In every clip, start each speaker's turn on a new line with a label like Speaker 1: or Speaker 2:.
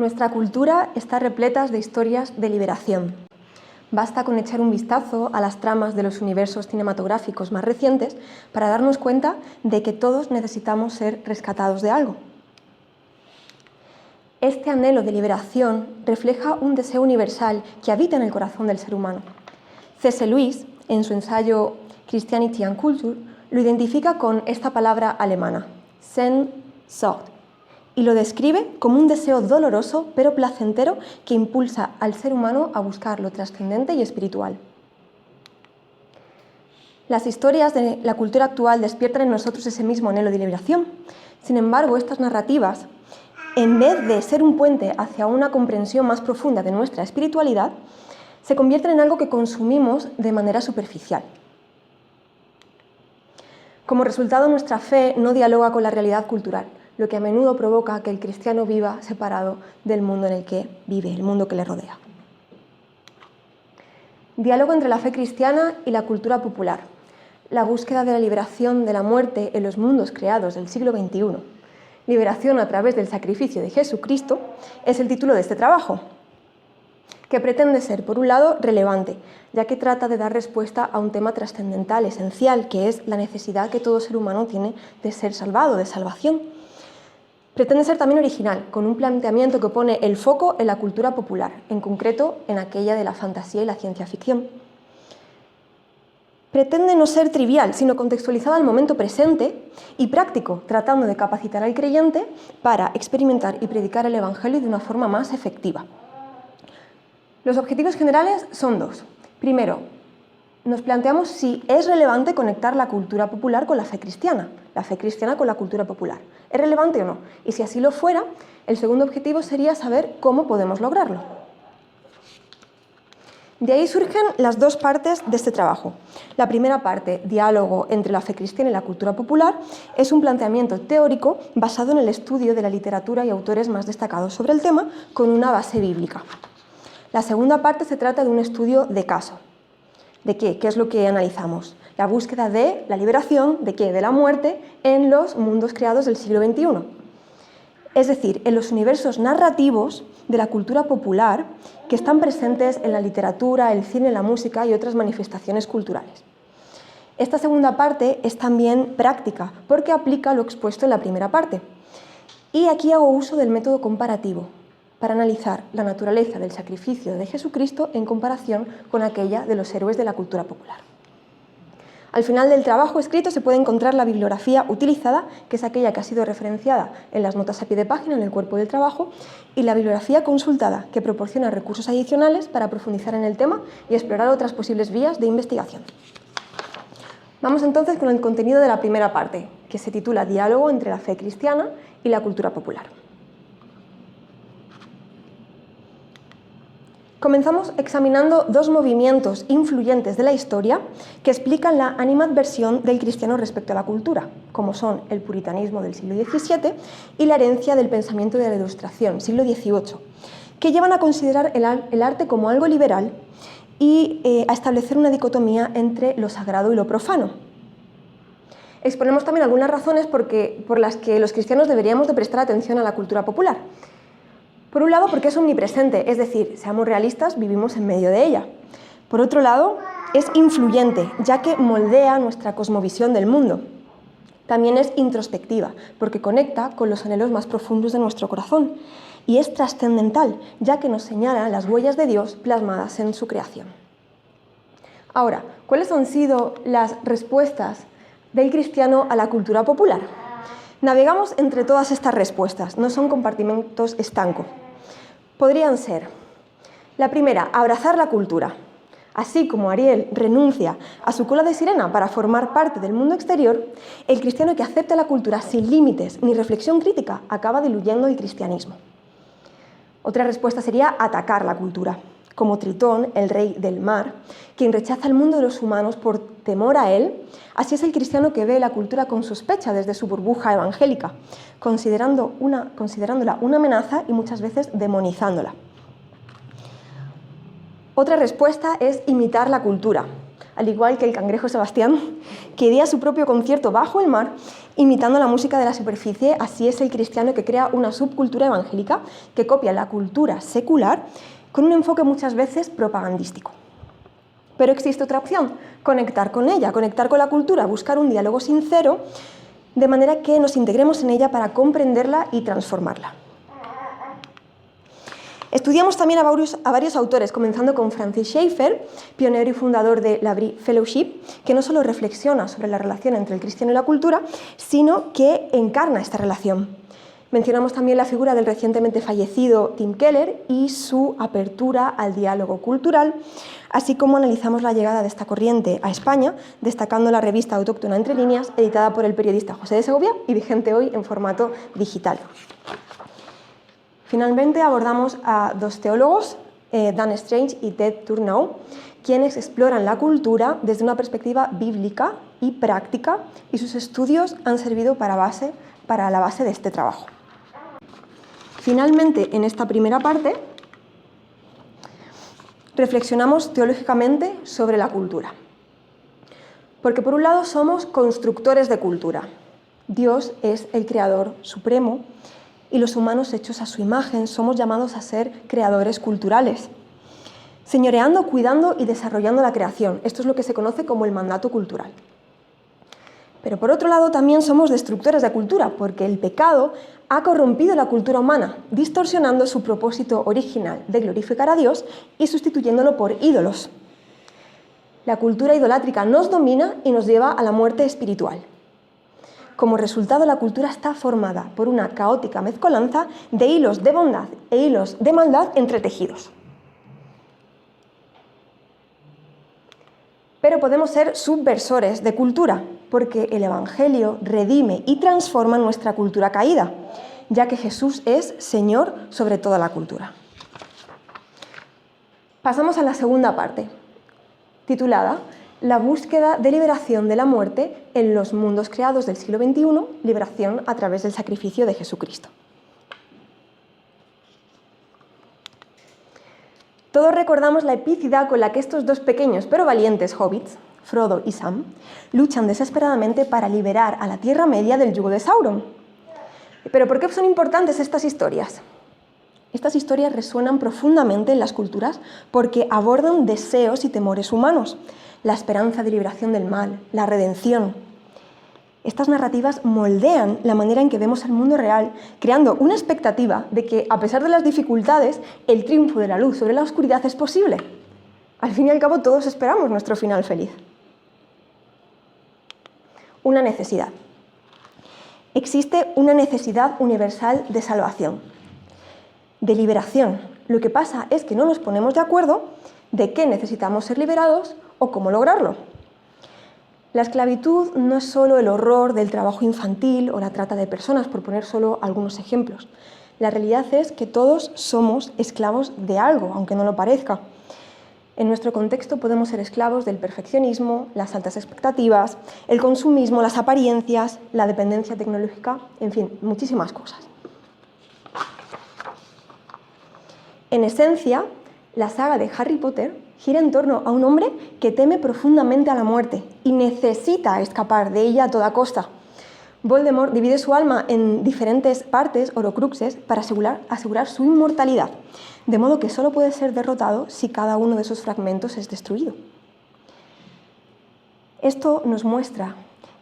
Speaker 1: Nuestra cultura está repleta de historias de liberación. Basta con echar un vistazo a las tramas de los universos cinematográficos más recientes para darnos cuenta de que todos necesitamos ser rescatados de algo. Este anhelo de liberación refleja un deseo universal que habita en el corazón del ser humano. C.S. Lewis, en su ensayo Christianity and Culture, lo identifica con esta palabra alemana, Sehnsucht, y lo describe como un deseo doloroso pero placentero que impulsa al ser humano a buscar lo trascendente y espiritual. Las historias de la cultura actual despiertan en nosotros ese mismo anhelo de liberación. Sin embargo, estas narrativas, en vez de ser un puente hacia una comprensión más profunda de nuestra espiritualidad, se convierten en algo que consumimos de manera superficial. Como resultado, nuestra fe no dialoga con la realidad cultural, lo que a menudo provoca que el cristiano viva separado del mundo en el que vive, el mundo que le rodea. Diálogo entre la fe cristiana y la cultura popular. La búsqueda de la liberación de la muerte en los mundos creados del siglo XXI. Liberación a través del sacrificio de Jesucristo es el título de este trabajo, que pretende ser, por un lado, relevante, ya que trata de dar respuesta a un tema trascendental, esencial, que es la necesidad que todo ser humano tiene de ser salvado, de salvación. Pretende ser también original, con un planteamiento que pone el foco en la cultura popular, en concreto en aquella de la fantasía y la ciencia ficción. Pretende no ser trivial, sino contextualizado al momento presente y práctico, tratando de capacitar al creyente para experimentar y predicar el Evangelio de una forma más efectiva. Los objetivos generales son dos. Primero, nos planteamos si es relevante conectar la cultura popular con la fe cristiana con la cultura popular. ¿Es relevante o no? Y si así lo fuera, el segundo objetivo sería saber cómo podemos lograrlo. De ahí surgen las dos partes de este trabajo. La primera parte, diálogo entre la fe cristiana y la cultura popular, es un planteamiento teórico basado en el estudio de la literatura y autores más destacados sobre el tema, con una base bíblica. La segunda parte se trata de un estudio de caso. ¿De qué? ¿Qué es lo que analizamos? La búsqueda de la liberación, ¿de qué? De la muerte en los mundos creados del siglo XXI. Es decir, en los universos narrativos de la cultura popular que están presentes en la literatura, el cine, la música y otras manifestaciones culturales. Esta segunda parte es también práctica porque aplica lo expuesto en la primera parte. Y aquí hago uso del método comparativo para analizar la naturaleza del sacrificio de Jesucristo en comparación con aquella de los héroes de la cultura popular. Al final del trabajo escrito se puede encontrar la bibliografía utilizada, que es aquella que ha sido referenciada en las notas a pie de página en el cuerpo del trabajo, y la bibliografía consultada, que proporciona recursos adicionales para profundizar en el tema y explorar otras posibles vías de investigación. Vamos entonces con el contenido de la primera parte, que se titula Diálogo entre la fe cristiana y la cultura popular. Comenzamos examinando dos movimientos influyentes de la historia que explican la animadversión del cristiano respecto a la cultura, como son el puritanismo del siglo XVII y la herencia del pensamiento de la Ilustración, siglo XVIII, que llevan a considerar el arte como algo liberal y a establecer una dicotomía entre lo sagrado y lo profano. Exponemos también algunas razones por las que los cristianos deberíamos de prestar atención a la cultura popular. Por un lado, porque es omnipresente, es decir, seamos realistas, vivimos en medio de ella. Por otro lado, es influyente, ya que moldea nuestra cosmovisión del mundo. También es introspectiva, porque conecta con los anhelos más profundos de nuestro corazón. Y es trascendental, ya que nos señala las huellas de Dios plasmadas en su creación. Ahora, ¿cuáles han sido las respuestas del cristiano a la cultura popular? Navegamos entre todas estas respuestas, no son compartimentos estancos. Podrían ser: la primera, abrazar la cultura. Así como Ariel renuncia a su cola de sirena para formar parte del mundo exterior, el cristiano que acepta la cultura sin límites ni reflexión crítica acaba diluyendo el cristianismo. Otra respuesta sería atacar la cultura, como Tritón, el rey del mar, quien rechaza el mundo de los humanos por temor a él. Así es el cristiano que ve la cultura con sospecha desde su burbuja evangélica, considerándola una amenaza y muchas veces demonizándola. Otra respuesta es imitar la cultura. al igual que el cangrejo Sebastián, que idea su propio concierto bajo el mar, imitando la música de la superficie. Así es el cristiano que crea una subcultura evangélica que copia la cultura secular con un enfoque muchas veces propagandístico. Pero existe otra opción, conectar con ella, conectar con la cultura, buscar un diálogo sincero, de manera que nos integremos en ella para comprenderla y transformarla. Estudiamos también a varios autores, comenzando con Francis Schaeffer, pionero y fundador de la Brie Fellowship, que no solo reflexiona sobre la relación entre el cristiano y la cultura, sino que encarna esta relación. Mencionamos también la figura del recientemente fallecido Tim Keller y su apertura al diálogo cultural, así como analizamos la llegada de esta corriente a España, destacando la revista autóctona Entre Líneas, editada por el periodista José de Segovia y vigente hoy en formato digital. Finalmente abordamos a dos teólogos, Dan Strange y Ted Turnow, quienes exploran la cultura desde una perspectiva bíblica y práctica, y sus estudios han servido para la base de este trabajo. Finalmente, en esta primera parte, reflexionamos teológicamente sobre la cultura. Porque por un lado somos constructores de cultura. Dios es el creador supremo y los humanos hechos a su imagen somos llamados a ser creadores culturales, señoreando, cuidando y desarrollando la creación. Esto es lo que se conoce como el mandato cultural. Pero por otro lado también somos destructores de cultura, porque el pecado ha corrompido la cultura humana, distorsionando su propósito original de glorificar a Dios y sustituyéndolo por ídolos. La cultura idolátrica nos domina y nos lleva a la muerte espiritual. Como resultado, la cultura está formada por una caótica mezcolanza de hilos de bondad e hilos de maldad entretejidos. Pero podemos ser subversores de cultura, porque el Evangelio redime y transforma nuestra cultura caída, ya que Jesús es Señor sobre toda la cultura. Pasamos a la segunda parte, titulada La búsqueda de liberación de la muerte en los mundos creados del siglo XXI, liberación a través del sacrificio de Jesucristo. Todos recordamos la epicidad con la que estos dos pequeños pero valientes hobbits, Frodo y Sam, luchan desesperadamente para liberar a la Tierra Media del yugo de Sauron. ¿Pero por qué son importantes estas historias? Estas historias resuenan profundamente en las culturas porque abordan deseos y temores humanos, la esperanza de liberación del mal, la redención. Estas narrativas moldean la manera en que vemos el mundo real, creando una expectativa de que, a pesar de las dificultades, el triunfo de la luz sobre la oscuridad es posible. Al fin y al cabo, todos esperamos nuestro final feliz. Una necesidad. Existe una necesidad universal de salvación, de liberación. Lo que pasa es que no nos ponemos de acuerdo de qué necesitamos ser liberados o cómo lograrlo. La esclavitud no es solo el horror del trabajo infantil o la trata de personas, por poner solo algunos ejemplos. La realidad es que todos somos esclavos de algo, aunque no lo parezca. En nuestro contexto podemos ser esclavos del perfeccionismo, las altas expectativas, el consumismo, las apariencias, la dependencia tecnológica, en fin, muchísimas cosas. En esencia, la saga de Harry Potter gira en torno a un hombre que teme profundamente a la muerte y necesita escapar de ella a toda costa. Voldemort divide su alma en diferentes partes, horocruxes, para asegurar su inmortalidad, de modo que solo puede ser derrotado si cada uno de esos fragmentos es destruido. Esto nos muestra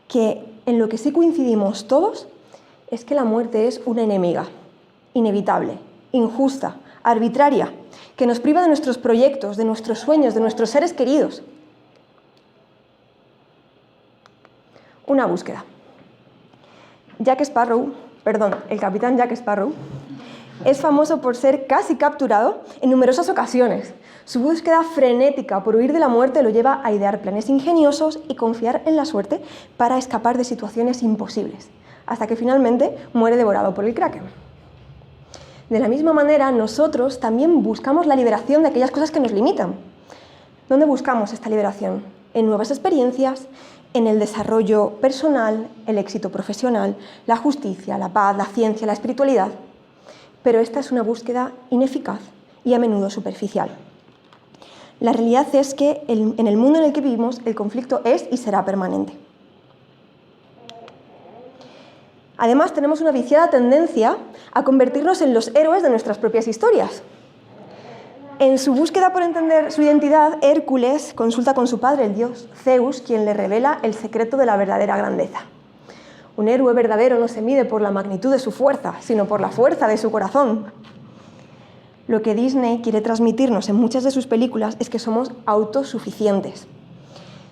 Speaker 1: que en lo que sí coincidimos todos es que la muerte es una enemiga, inevitable, injusta, arbitraria, que nos priva de nuestros proyectos, de nuestros sueños, de nuestros seres queridos. Una búsqueda. El capitán Jack Sparrow, es famoso por ser casi capturado en numerosas ocasiones. Su búsqueda frenética por huir de la muerte lo lleva a idear planes ingeniosos y confiar en la suerte para escapar de situaciones imposibles, hasta que finalmente muere devorado por el Kraken. De la misma manera, nosotros también buscamos la liberación de aquellas cosas que nos limitan. ¿Dónde buscamos esta liberación? En nuevas experiencias, en el desarrollo personal, el éxito profesional, la justicia, la paz, la ciencia, la espiritualidad. Pero esta es una búsqueda ineficaz y a menudo superficial. La realidad es que en el mundo en el que vivimos el conflicto es y será permanente. Además, tenemos una viciada tendencia a convertirnos en los héroes de nuestras propias historias. En su búsqueda por entender su identidad, Hércules consulta con su padre, el dios Zeus, quien le revela el secreto de la verdadera grandeza. Un héroe verdadero no se mide por la magnitud de su fuerza, sino por la fuerza de su corazón. Lo que Disney quiere transmitirnos en muchas de sus películas es que somos autosuficientes.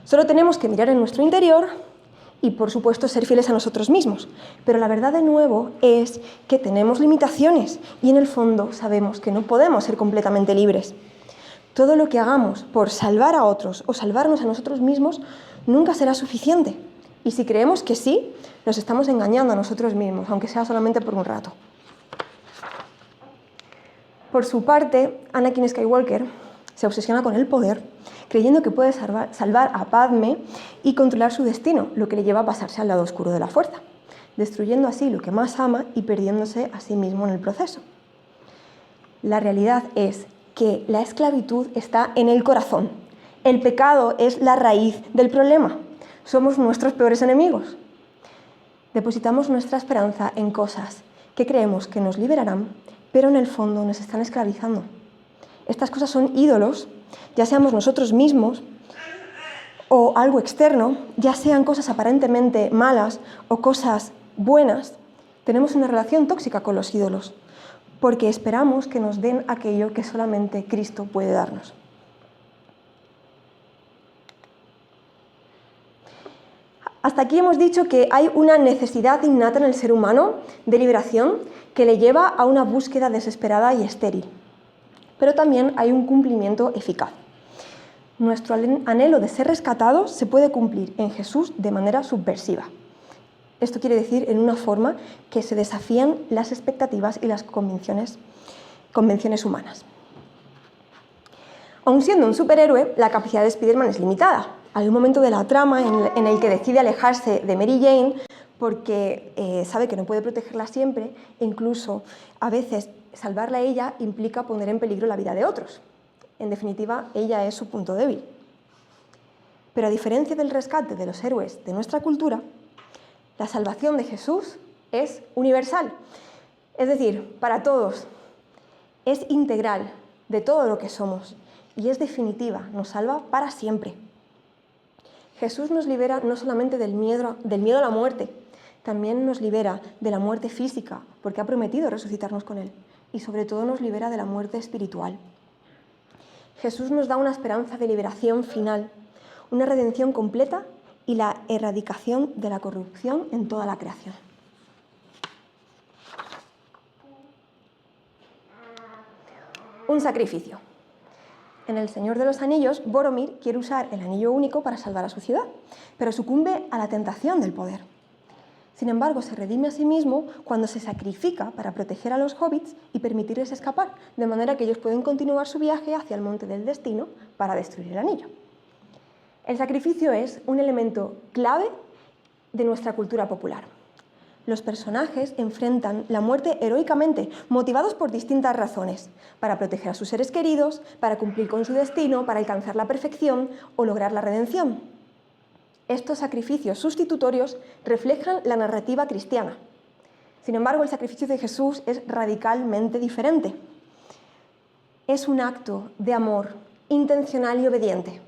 Speaker 1: Solo tenemos que mirar en nuestro interior y, por supuesto, ser fieles a nosotros mismos. Pero la verdad, de nuevo, es que tenemos limitaciones y, en el fondo, sabemos que no podemos ser completamente libres. Todo lo que hagamos por salvar a otros o salvarnos a nosotros mismos nunca será suficiente. Y si creemos que sí, nos estamos engañando a nosotros mismos, aunque sea solamente por un rato. Por su parte, Anakin Skywalker se obsesiona con el poder, creyendo que puede salvar a Padme y controlar su destino, lo que le lleva a pasarse al lado oscuro de la fuerza, destruyendo así lo que más ama y perdiéndose a sí mismo en el proceso. La realidad es que la esclavitud está en el corazón. El pecado es la raíz del problema. Somos nuestros peores enemigos. Depositamos nuestra esperanza en cosas que creemos que nos liberarán, pero en el fondo nos están esclavizando. Estas cosas son ídolos, ya seamos nosotros mismos o algo externo, ya sean cosas aparentemente malas o cosas buenas. Tenemos una relación tóxica con los ídolos, porque esperamos que nos den aquello que solamente Cristo puede darnos. Hasta aquí hemos dicho que hay una necesidad innata en el ser humano de liberación que le lleva a una búsqueda desesperada y estéril. Pero también hay un cumplimiento eficaz. Nuestro anhelo de ser rescatados se puede cumplir en Jesús de manera subversiva. Esto quiere decir en una forma que se desafían las expectativas y las convenciones humanas. Aun siendo un superhéroe, la capacidad de Spider-Man es limitada. Hay un momento de la trama en el que decide alejarse de Mary Jane porque sabe que no puede protegerla siempre e incluso a veces salvarla a ella implica poner en peligro la vida de otros. En definitiva, ella es su punto débil. Pero a diferencia del rescate de los héroes de nuestra cultura, la salvación de Jesús es universal. Es decir, para todos. Es integral de todo lo que somos y es definitiva, nos salva para siempre. Jesús nos libera no solamente del miedo a la muerte, también nos libera de la muerte física, porque ha prometido resucitarnos con Él, y sobre todo nos libera de la muerte espiritual. Jesús nos da una esperanza de liberación final, una redención completa y la erradicación de la corrupción en toda la creación. Un sacrificio. En El Señor de los Anillos, Boromir quiere usar el anillo único para salvar a su ciudad, pero sucumbe a la tentación del poder. Sin embargo, se redime a sí mismo cuando se sacrifica para proteger a los hobbits y permitirles escapar, de manera que ellos pueden continuar su viaje hacia el monte del destino para destruir el anillo. El sacrificio es un elemento clave de nuestra cultura popular. Los personajes enfrentan la muerte heroicamente, motivados por distintas razones, para proteger a sus seres queridos, para cumplir con su destino, para alcanzar la perfección o lograr la redención. Estos sacrificios sustitutorios reflejan la narrativa cristiana. Sin embargo, el sacrificio de Jesús es radicalmente diferente. Es un acto de amor intencional y obediente.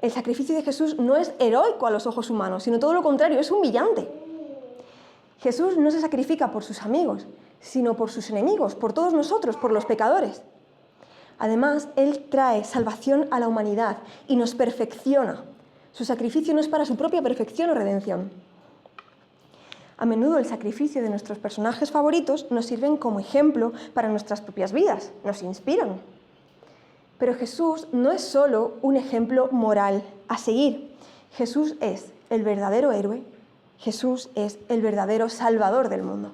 Speaker 1: El sacrificio de Jesús no es heroico a los ojos humanos, sino todo lo contrario, es humillante. Jesús no se sacrifica por sus amigos, sino por sus enemigos, por todos nosotros, por los pecadores. Además, Él trae salvación a la humanidad y nos perfecciona. Su sacrificio no es para su propia perfección o redención. A menudo el sacrificio de nuestros personajes favoritos nos sirven como ejemplo para nuestras propias vidas, nos inspiran. Pero Jesús no es solo un ejemplo moral a seguir. Jesús es el verdadero héroe. Jesús es el verdadero Salvador del mundo.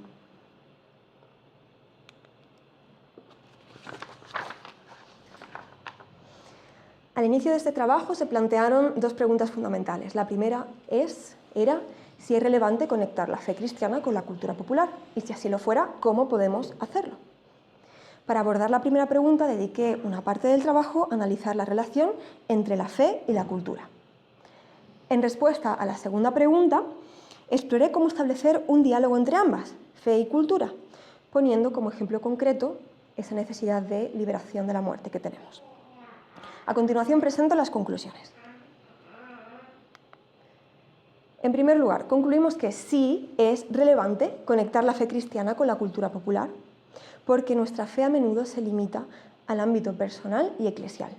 Speaker 1: Al inicio de este trabajo se plantearon dos preguntas fundamentales. La primera era si es relevante conectar la fe cristiana con la cultura popular y si así lo fuera, ¿cómo podemos hacerlo? Para abordar la primera pregunta dediqué una parte del trabajo a analizar la relación entre la fe y la cultura. En respuesta a la segunda pregunta, exploré cómo establecer un diálogo entre ambas, fe y cultura, poniendo como ejemplo concreto esa necesidad de liberación de la muerte que tenemos. A continuación presento las conclusiones. En primer lugar, concluimos que sí es relevante conectar la fe cristiana con la cultura popular, porque nuestra fe a menudo se limita al ámbito personal y eclesial.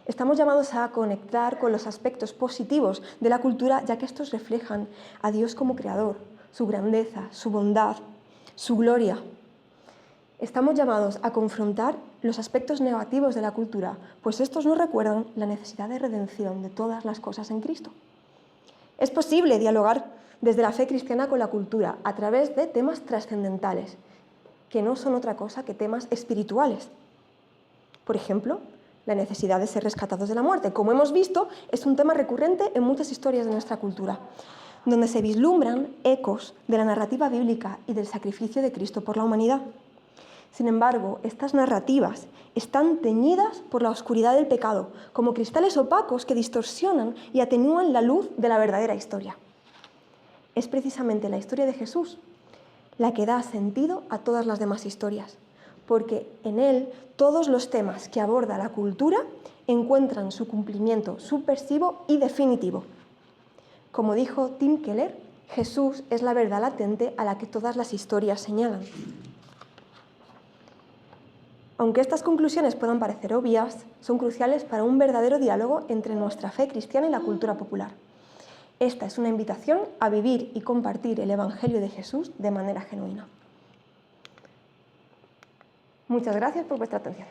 Speaker 1: Estamos llamados a conectar con los aspectos positivos de la cultura, ya que estos reflejan a Dios como creador, su grandeza, su bondad, su gloria. Estamos llamados a confrontar los aspectos negativos de la cultura, pues estos nos recuerdan la necesidad de redención de todas las cosas en Cristo. Es posible dialogar desde la fe cristiana con la cultura a través de temas trascendentales, que no son otra cosa que temas espirituales. Por ejemplo, la necesidad de ser rescatados de la muerte. Como hemos visto, es un tema recurrente en muchas historias de nuestra cultura, donde se vislumbran ecos de la narrativa bíblica y del sacrificio de Cristo por la humanidad. Sin embargo, estas narrativas están teñidas por la oscuridad del pecado, como cristales opacos que distorsionan y atenúan la luz de la verdadera historia. Es precisamente la historia de Jesús la que da sentido a todas las demás historias, porque en él todos los temas que aborda la cultura encuentran su cumplimiento subversivo y definitivo. Como dijo Tim Keller, Jesús es la verdad latente a la que todas las historias señalan. Aunque estas conclusiones puedan parecer obvias, son cruciales para un verdadero diálogo entre nuestra fe cristiana y la cultura popular. Esta es una invitación a vivir y compartir el Evangelio de Jesús de manera genuina. Muchas gracias por vuestra atención.